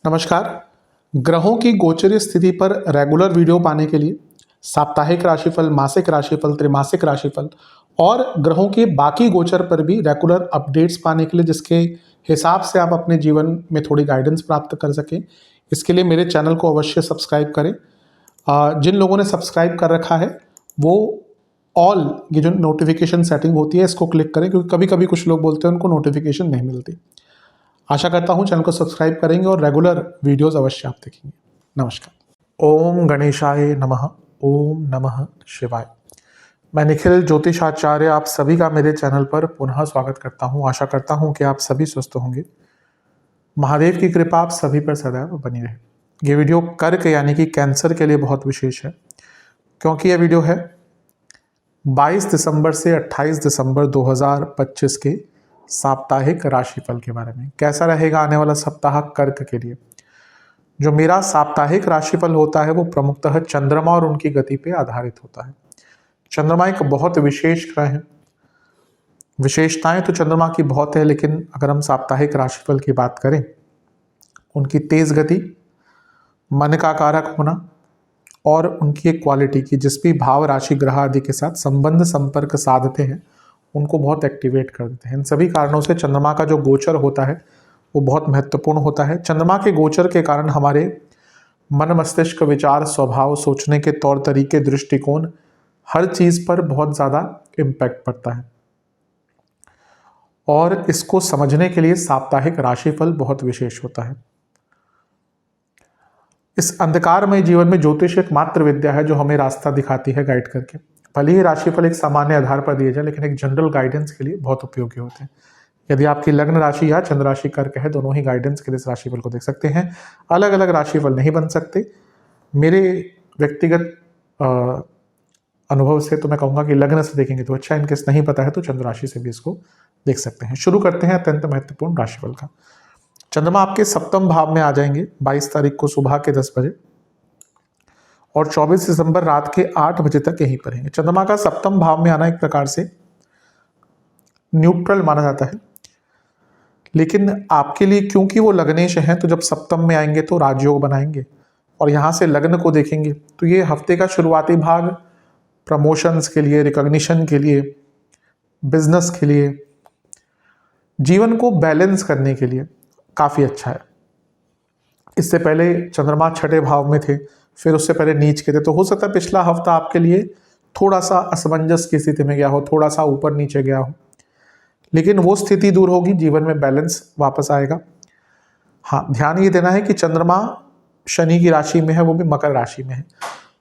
नमस्कार। ग्रहों की गोचरीय स्थिति पर रेगुलर वीडियो पाने के लिए साप्ताहिक राशिफल, मासिक राशिफल, त्रैमासिक राशिफल और ग्रहों के बाकी गोचर पर भी रेगुलर अपडेट्स पाने के लिए, जिसके हिसाब से आप अपने जीवन में थोड़ी गाइडेंस प्राप्त कर सकें, इसके लिए मेरे चैनल को अवश्य सब्सक्राइब करें। जिन लोगों ने सब्सक्राइब कर रखा है वो ऑल ये जो नोटिफिकेशन सेटिंग होती है इसको क्लिक करें, क्योंकि कभी कभी कुछ लोग बोलते हैं उनको नोटिफिकेशन नहीं मिलती। आशा करता हूँ चैनल को सब्सक्राइब करेंगे और रेगुलर वीडियोस अवश्य आप देखेंगे। नमस्कार। ओम गणेशाय नमः। ओम नमः शिवाय। मैं निखिल ज्योतिषाचार्य आप सभी का मेरे चैनल पर पुनः स्वागत करता हूँ। आशा करता हूँ कि आप सभी स्वस्थ होंगे। महादेव की कृपा आप सभी पर सदैव बनी रहे। ये वीडियो कर्क यानी कि कैंसर के लिए बहुत विशेष है, क्योंकि यह वीडियो है 22 दिसंबर से 28 दिसंबर 2025 के साप्ताहिक राशिफल के बारे में। कैसा रहेगा आने वाला सप्ताह कर्क के लिए। जो मेरा साप्ताहिक राशिफल होता है वो प्रमुखतः चंद्रमा और उनकी गति पे आधारित होता है। चंद्रमा एक बहुत विशेष ग्रह है। विशेषताएं तो चंद्रमा की बहुत है, लेकिन अगर हम साप्ताहिक राशिफल की बात करें, उनकी तेज गति, मन का कारक होना और उनकी एक क्वालिटी की जिस भी भाव राशि ग्रह आदि के साथ संबंध संपर्क साधते हैं उनको बहुत एक्टिवेट कर देते हैं। इन सभी कारणों से चंद्रमा का जो गोचर होता है वो बहुत महत्वपूर्ण होता है। चंद्रमा के गोचर के कारण हमारे मन, मस्तिष्क, विचार, स्वभाव, सोचने के तौर तरीके, दृष्टिकोण, हर चीज पर बहुत ज्यादा इम्पैक्ट पड़ता है। और इसको समझने के लिए साप्ताहिक राशिफल बहुत विशेष होता है। इस अंधकारमय जीवन में ज्योतिष एक मात्र विद्या है जो हमें रास्ता दिखाती है गाइड करके। भले ही राशिफल एक सामान्य आधार पर दिए जाए, लेकिन एक जनरल गाइडेंस के लिए बहुत उपयोगी होते हैं। यदि आपकी लग्न राशि या चंद्र राशि कर्क है, दोनों ही गाइडेंस के लिए इस राशिफल को देख सकते हैं। अलग अलग राशिफल नहीं बन सकते। मेरे व्यक्तिगत अनुभव से तो मैं कहूँगा कि लग्न से देखेंगे तो अच्छा, इनकेस नहीं पता है तो चंद्र राशि से भी इसको देख सकते हैं। शुरू करते हैं अत्यंत महत्वपूर्ण राशिफल का। चंद्रमा आपके सप्तम भाव में आ जाएंगे 22 तारीख को सुबह के 10 बजे और 24 दिसंबर रात के 8 बजे तक यहीं पर रहेंगे। चंद्रमा का सप्तम भाव में आना एक प्रकार से न्यूट्रल माना जाता है, लेकिन आपके लिए क्योंकि वो लग्नेश हैं तो जब सप्तम में आएंगे तो राजयोग बनाएंगे और यहाँ से लग्न को देखेंगे तो ये हफ्ते का शुरुआती भाग प्रमोशंस के लिए, रिकॉग्निशन के लिए, बिजनेस के लिए, जीवन को बैलेंस करने के लिए काफ़ी अच्छा है। इससे पहले चंद्रमा छठे भाव में थे, फिर उससे पहले नीच के थे, तो हो सकता है पिछला हफ्ता आपके लिए थोड़ा सा असमंजस की स्थिति में गया हो, थोड़ा सा ऊपर नीचे गया हो, लेकिन वो स्थिति दूर होगी, जीवन में बैलेंस वापस आएगा। हाँ, ध्यान ये देना है कि चंद्रमा शनि की राशि में है, वो भी मकर राशि में है,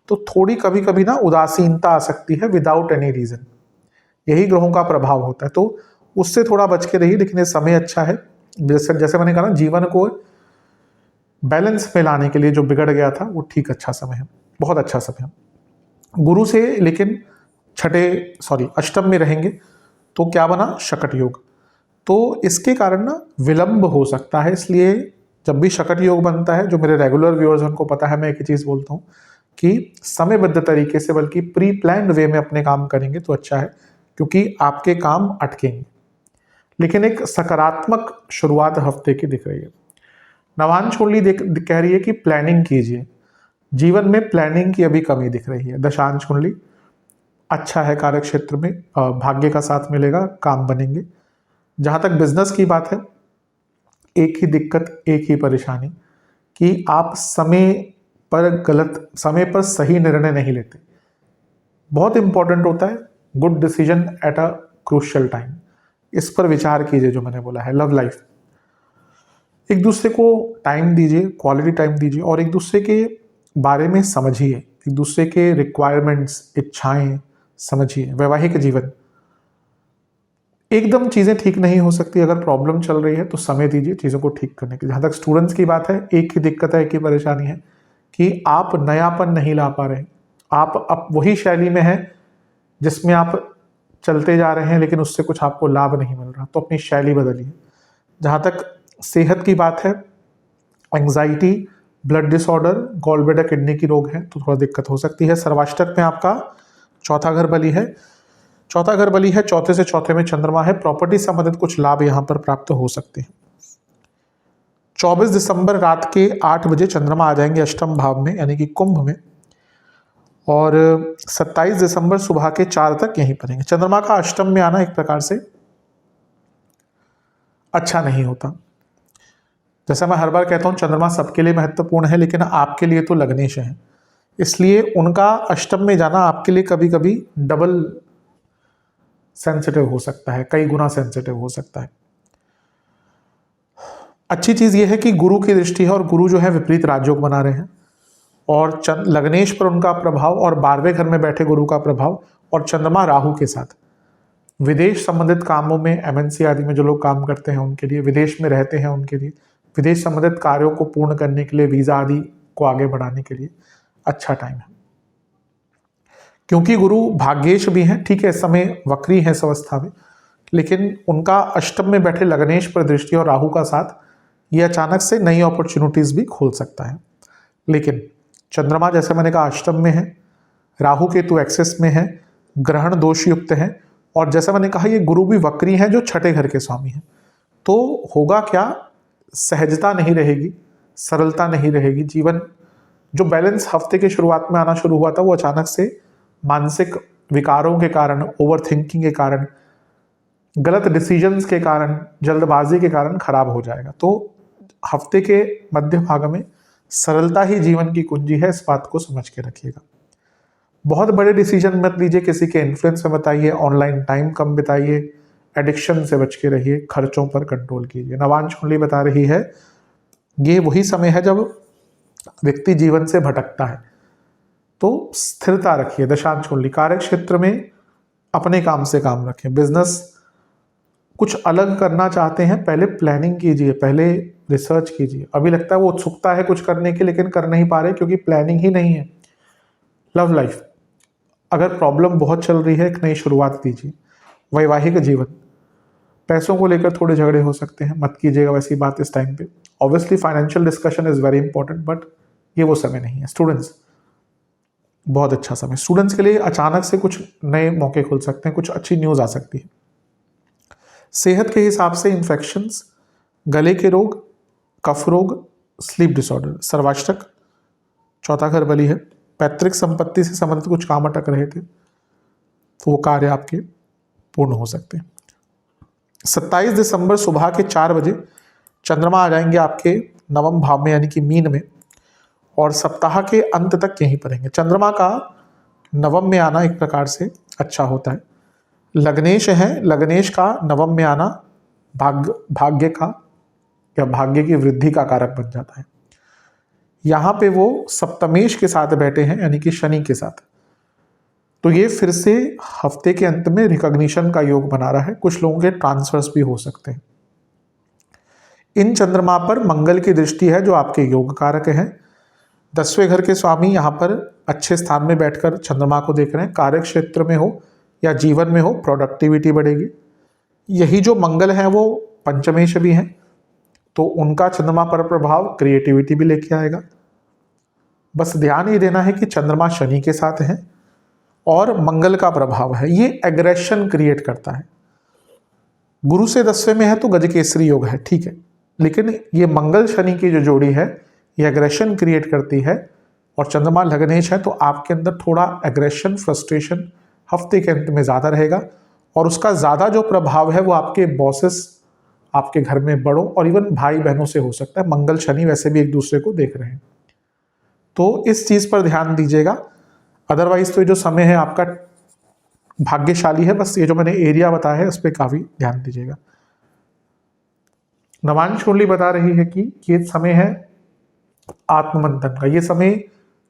तो थोड़ी कभी कभी ना उदासीनता आ सकती है विदाउट एनी रीजन। यही ग्रहों का प्रभाव होता है, तो उससे थोड़ा बच के रहिए। लेकिन ये समय अच्छा है। जैसे मैंने कहा ना, जीवन को बैलेंस में लाने के लिए जो बिगड़ गया था वो ठीक अच्छा समय है, बहुत अच्छा समय है। गुरु से लेकिन अष्टम में रहेंगे तो क्या बना, शकट योग, तो इसके कारण ना विलंब हो सकता है। इसलिए जब भी शकट योग बनता है, जो मेरे रेगुलर व्यूअर्स हैं उनको पता है, मैं एक ही चीज बोलता हूँ कि समयबद्ध तरीके से बल्कि प्री प्लान्ड वे में अपने काम करेंगे तो अच्छा है, क्योंकि आपके काम अटकेंगे। लेकिन एक सकारात्मक शुरुआत हफ्ते की दिख रही है। नवांश कुंडली कह रही है कि प्लानिंग कीजिए। जीवन में प्लानिंग की अभी कमी दिख रही है। दशांश कुंडली अच्छा है, कार्य क्षेत्र में भाग्य का साथ मिलेगा, काम बनेंगे। जहां तक बिजनेस की बात है, एक ही दिक्कत, एक ही परेशानी कि आप समय पर सही निर्णय नहीं लेते। बहुत इंपॉर्टेंट होता है good decision at a crucial time. इस पर विचार कीजिए जो मैंने बोला है। लव लाइफ, एक दूसरे को टाइम दीजिए, क्वालिटी टाइम दीजिए और एक दूसरे के बारे में समझिए, एक दूसरे के रिक्वायरमेंट्स, इच्छाएं समझिए। वैवाहिक जीवन, एकदम चीजें ठीक नहीं हो सकती। अगर प्रॉब्लम चल रही है तो समय दीजिए चीजों को ठीक करने की। जहां तक स्टूडेंट्स की बात है, एक ही दिक्कत है, एक ही परेशानी है कि आप नयापन नहीं ला पा रहे। आप अब वही शैली में है जिसमें आप चलते जा रहे हैं, लेकिन उससे कुछ आपको लाभ नहीं मिल रहा, तो अपनी शैली बदलिए। जहां तक सेहत की बात है, anxiety, blood disorder, gallbladder, kidney की रोग है तो थोड़ा दिक्कत हो सकती है। सर्वाष्टक में आपका चौथा घर बली है। चौथा घर बली है, चौथे से चौथे में चंद्रमा है, प्रॉपर्टी संबंधित कुछ लाभ यहाँ पर प्राप्त हो सकते हैं। 24 दिसंबर रात के 8 बजे चंद्रमा आ जाएंगे अष्टम भाव में यानी कि कुंभ में, और 27 दिसंबर सुबह के 4 तक यहीं पर रहेंगे। चंद्रमा का अष्टम में आना एक प्रकार से अच्छा नहीं होता। जैसा मैं हर बार कहता हूं, चंद्रमा सबके लिए महत्वपूर्ण है, लेकिन आपके लिए तो लग्नेश है, इसलिए उनका अष्टम में जाना आपके लिए कभी कभी डबल सेंसिटिव हो सकता है, कई गुना सेंसिटिव हो सकता है। अच्छी चीज यह है कि गुरु की दृष्टि है, और गुरु जो है विपरीत राजयोग बना रहे हैं, और लग्नेश पर उनका प्रभाव, और 12वें घर में बैठे गुरु का प्रभाव, और चंद्रमा राहु के साथ विदेश संबंधित कामों में, एमएनसी आदि में जो लोग काम करते हैं उनके लिए, विदेश में रहते हैं उनके लिए, विदेश संबंधित कार्यों को पूर्ण करने के लिए, वीजा आदि को आगे बढ़ाने के लिए अच्छा टाइम है। क्योंकि गुरु भाग्येश भी हैं, ठीक है, इस समय वक्री है इस अवस्था में, लेकिन उनका अष्टम में बैठे लग्नेश पर दृष्टि और राहु का साथ ये अचानक से नई अपॉर्चुनिटीज भी खोल सकता है। लेकिन चंद्रमा जैसे मैंने कहा अष्टम में है, राहु केतु एक्सेस में है, ग्रहण दोष युक्त है, और जैसा मैंने कहा ये गुरु भी वक्री हैं जो छठे घर के स्वामी हैं। तो होगा क्या, सहजता नहीं रहेगी, सरलता नहीं रहेगी। जीवन जो बैलेंस हफ्ते के शुरुआत में आना शुरू हुआ था वो अचानक से मानसिक विकारों के कारण, ओवर थिंकिंग के कारण, गलत डिसीजंस के कारण, जल्दबाजी के कारण खराब हो जाएगा। तो हफ्ते के मध्य भाग में सरलता ही जीवन की कुंजी है, इस बात को समझ के रखिएगा। बहुत बड़े डिसीजन मत लीजिए, किसी के इन्फ्लुएंस में बताइए, ऑनलाइन टाइम कम बिताइए, एडिक्शन से बच के रहिए, खर्चों पर कंट्रोल कीजिए। नवांश कुंडली बता रही है ये वही समय है जब व्यक्ति जीवन से भटकता है, तो स्थिरता रखिए। दशांश कुंडली कार्य क्षेत्र में अपने काम से काम रखें। बिजनेस कुछ अलग करना चाहते हैं, पहले प्लानिंग कीजिए, पहले रिसर्च कीजिए। अभी लगता है वो उत्सुकता है कुछ करने की, लेकिन कर नहीं पा रहे क्योंकि प्लानिंग ही नहीं है। लव लाइफ, अगर प्रॉब्लम बहुत चल रही है, एक नई शुरुआत कीजिए। वैवाहिक जीवन, पैसों को लेकर थोड़े झगड़े हो सकते हैं, मत कीजिएगा वैसी बात इस टाइम पे। Obviously financial discussion is very important, but ये वो समय नहीं है। स्टूडेंट्स, बहुत अच्छा समय स्टूडेंट्स के लिए, अचानक से कुछ नए मौके खुल सकते हैं, कुछ अच्छी न्यूज आ सकती है। सेहत के हिसाब से इन्फेक्शंस, गले के रोग, कफ रोग, स्लीप डिसऑर्डर, सर्वाष्टक, चौथा घर बली है, पैतृक संपत्ति से संबंधित कुछ काम अटक रहे थे तो वो कार्य आपके पूर्ण हो सकते हैं। 27 दिसंबर सुबह के 4 बजे चंद्रमा आ जाएंगे आपके नवम भाव में यानी कि मीन में, और सप्ताह के अंत तक यहीं पर रहेंगे। चंद्रमा का नवम में आना एक प्रकार से अच्छा होता है। लग्नेश है, लग्नेश का नवम में आना भाग्य का या भाग्य की वृद्धि का कारक बन जाता है। यहाँ पे वो सप्तमेश के साथ बैठे हैं यानी कि शनि के साथ, तो ये फिर से हफ्ते के अंत में रिकॉग्निशन का योग बना रहा है। कुछ लोगों के ट्रांसफर्स भी हो सकते हैं। इन चंद्रमा पर मंगल की दृष्टि है जो आपके योग कारक हैं। 10वें घर के स्वामी यहाँ पर अच्छे स्थान में बैठकर चंद्रमा को देख रहे हैं। कार्य क्षेत्र में हो या जीवन में हो, प्रोडक्टिविटी बढ़ेगी। यही जो मंगल है वो पंचमेश भी हैं, तो उनका चंद्रमा पर प्रभाव क्रिएटिविटी भी लेके आएगा। बस ध्यान ये देना है कि चंद्रमा शनि के साथ है और मंगल का प्रभाव है, ये एग्रेशन क्रिएट करता है। गुरु से 10वें में है तो गजकेसरी योग है, ठीक है, लेकिन ये मंगल शनि की जो जोड़ी है ये एग्रेशन क्रिएट करती है, और चंद्रमा लग्नेश है तो आपके अंदर थोड़ा एग्रेशन, फ्रस्ट्रेशन हफ्ते के अंत में ज़्यादा रहेगा, और उसका ज़्यादा जो प्रभाव है वो आपके बॉसेस, आपके घर में बड़ों और इवन भाई बहनों से हो सकता है। मंगल शनि वैसे भी एक दूसरे को देख रहे हैं, तो इस चीज़ पर ध्यान दीजिएगा। अदरवाइज तो ये जो समय है आपका भाग्यशाली है, बस ये जो मैंने एरिया बताया है उस पर काफ़ी ध्यान दीजिएगा। नवांश कुंडली बता रही है कि ये समय है आत्ममंथन का, ये समय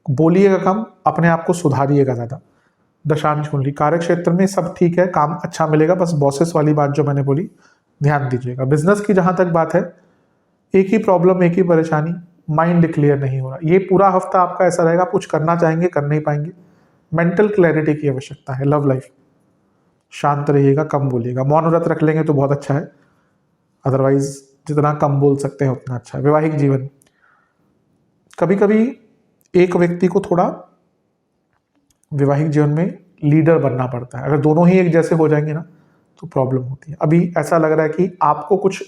बोलिएगा कम, अपने आप को सुधारिएगा ज़्यादा। दशांश कुंडली कार्य क्षेत्र में सब ठीक है, काम अच्छा मिलेगा, बस बॉसेस वाली बात जो मैंने बोली ध्यान दीजिएगा। बिजनेस की जहाँ तक बात है, एक ही प्रॉब्लम, एक ही परेशानी, माइंड क्लियर नहीं हो रहा। ये पूरा हफ्ता आपका ऐसा रहेगा, कुछ करना चाहेंगे कर नहीं पाएंगे, मेंटल क्लैरिटी की आवश्यकता है। लव लाइफ, शांत रहिएगा, कम बोलिएगा, मौन व्रत रख लेंगे तो बहुत अच्छा है, अदरवाइज जितना कम बोल सकते हैं उतना अच्छा है। वैवाहिक जीवन, कभी कभी एक व्यक्ति को थोड़ा वैवाहिक जीवन में लीडर बनना पड़ता है। अगर दोनों ही एक जैसे हो जाएंगे ना तो प्रॉब्लम होती है। अभी ऐसा लग रहा है कि आपको कुछ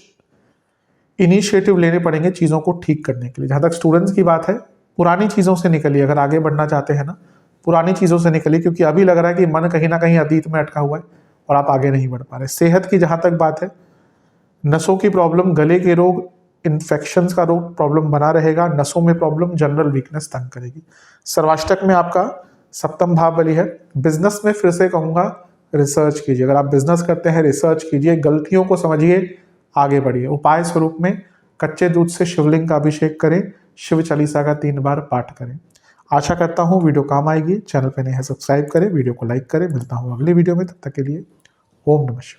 इनिशिएटिव लेने पड़ेंगे चीज़ों को ठीक करने के लिए। जहाँ तक स्टूडेंट्स की बात है, पुरानी चीज़ों से निकलिए। अगर आगे बढ़ना चाहते हैं ना, पुरानी चीज़ों से निकलिए, क्योंकि अभी लग रहा है कि मन कहीं ना कहीं अतीत में अटका हुआ है और आप आगे नहीं बढ़ पा रहे। सेहत की जहाँ तक बात है, नसों की प्रॉब्लम, गले के रोग, इन्फेक्शंस का रोग प्रॉब्लम बना रहेगा। नसों में प्रॉब्लम, जनरल वीकनेस तंग करेगी। सर्वाष्टक में आपका सप्तम भाव बली है। बिजनेस में फिर से कहूँगा रिसर्च कीजिए। अगर आप बिजनेस करते हैं रिसर्च कीजिए, गलतियों को समझिए, आगे बढ़िए। उपाय स्वरूप में कच्चे दूध से शिवलिंग का अभिषेक करें, शिव चालीसा का 3 बार पाठ करें। आशा करता हूँ वीडियो काम आएगी। चैनल पे नए हैं सब्सक्राइब करें, वीडियो को लाइक करें। मिलता हूँ अगली वीडियो में, तब तक के लिए ओम नमः शिवाय।